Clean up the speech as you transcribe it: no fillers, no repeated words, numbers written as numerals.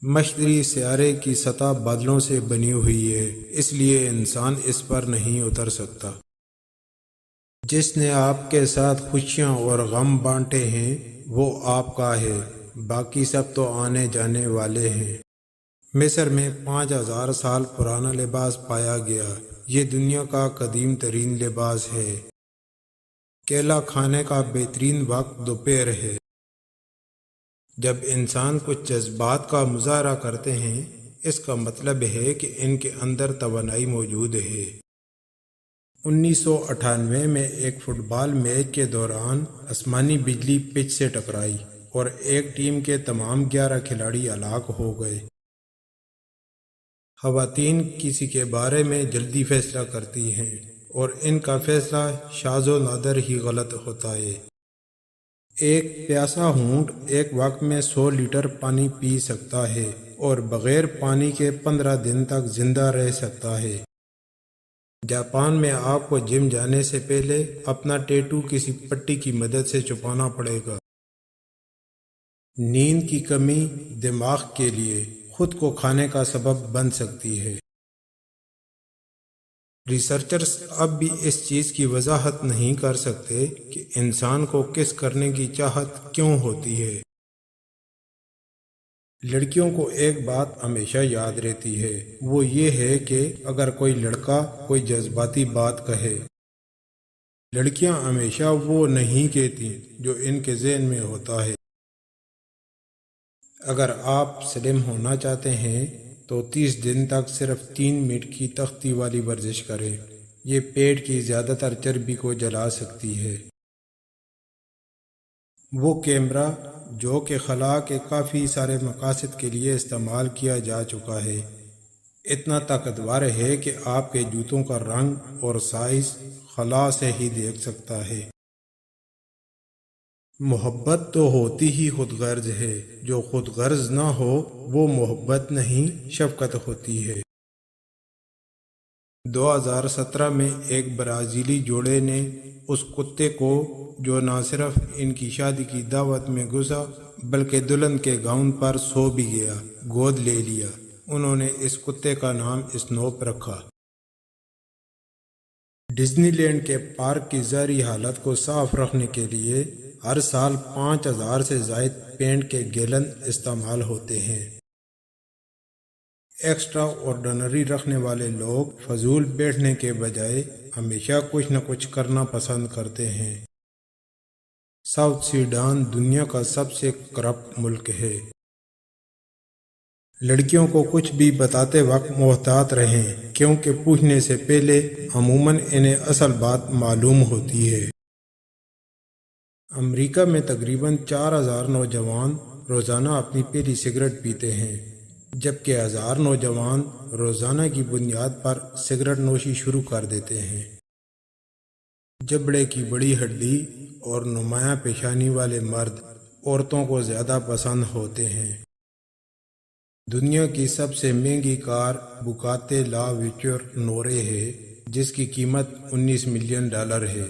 مشرقی سیارے کی سطح بادلوں سے بنی ہوئی ہے، اس لیے انسان اس پر نہیں اتر سکتا۔ جس نے آپ کے ساتھ خوشیاں اور غم بانٹے ہیں وہ آپ کا ہے، باقی سب تو آنے جانے والے ہیں۔ مصر میں 5000 سال پرانا لباس پایا گیا۔ یہ دنیا کا قدیم ترین لباس ہے۔ کیلا کھانے کا بہترین وقت دوپہر ہے۔ جب انسان کچھ جذبات کا مظاہرہ کرتے ہیں، اس کا مطلب ہے کہ ان کے اندر توانائی موجود ہے۔ 1998 میں ایک فٹ بال میچ کے دوران آسمانی بجلی پچ سے ٹکرائی اور ایک ٹیم کے تمام 11 کھلاڑی ہلاک ہو گئے۔ خواتین کسی کے بارے میں جلدی فیصلہ کرتی ہیں اور ان کا فیصلہ شاذ و نادر ہی غلط ہوتا ہے۔ ایک پیاسا اونٹ ایک وقت میں 100 لیٹر پانی پی سکتا ہے اور بغیر پانی کے 15 دن تک زندہ رہ سکتا ہے۔ جاپان میں آپ کو جم جانے سے پہلے اپنا ٹیٹو کسی پٹی کی مدد سے چھپانا پڑے گا۔ نیند کی کمی دماغ کے لیے خود کو کھانے کا سبب بن سکتی ہے۔ ریسرچرز اب بھی اس چیز کی وضاحت نہیں کر سکتے کہ انسان کو کس کرنے کی چاہت کیوں ہوتی ہے۔ لڑکیوں کو ایک بات ہمیشہ یاد رہتی ہے، وہ یہ ہے کہ اگر کوئی لڑکا کوئی جذباتی بات کہے، لڑکیاں ہمیشہ وہ نہیں کہتی جو ان کے ذہن میں ہوتا ہے۔ اگر آپ سلم ہونا چاہتے ہیں تو 30 دن تک صرف 3 منٹ کی تختی والی ورزش کریں۔ یہ پیٹ کی زیادہ تر چربی کو جلا سکتی ہے۔ وہ کیمرہ جو کہ خلا کے کافی سارے مقاصد کے لیے استعمال کیا جا چکا ہے، اتنا طاقتور ہے کہ آپ کے جوتوں کا رنگ اور سائز خلا سے ہی دیکھ سکتا ہے۔ محبت تو ہوتی ہی خود غرض ہے، جو خود غرض نہ ہو وہ محبت نہیں، شفقت ہوتی ہے۔ 2017 میں ایک برازیلی جوڑے نے اس کتے کو جو نہ صرف ان کی شادی کی دعوت میں گھسا بلکہ دلہن کے گاؤن پر سو بھی گیا، گود لے لیا۔ انہوں نے اس کتے کا نام اسنوپ رکھا۔ ڈزنی لینڈ کے پارک کی ظاہری حالت کو صاف رکھنے کے لیے ہر سال 5000 سے زائد پینٹ کے گیلن استعمال ہوتے ہیں۔ ایکسٹرا آرڈنری رکھنے والے لوگ فضول بیٹھنے کے بجائے ہمیشہ کچھ نہ کچھ کرنا پسند کرتے ہیں۔ ساؤتھ سوڈان دنیا کا سب سے کرپٹ ملک ہے۔ لڑکیوں کو کچھ بھی بتاتے وقت محتاط رہیں کیونکہ پوچھنے سے پہلے عموماً انہیں اصل بات معلوم ہوتی ہے۔ امریکہ میں تقریباً 4000 نوجوان روزانہ اپنی پہلی سگریٹ پیتے ہیں، جبکہ 1000 نوجوان روزانہ کی بنیاد پر سگریٹ نوشی شروع کر دیتے ہیں۔ جبڑے کی بڑی ہڈی اور نمایاں پیشانی والے مرد عورتوں کو زیادہ پسند ہوتے ہیں۔ دنیا کی سب سے مہنگی کار بوگاٹی لا ویچور نورے ہے، جس کی قیمت $19 ملین ہے۔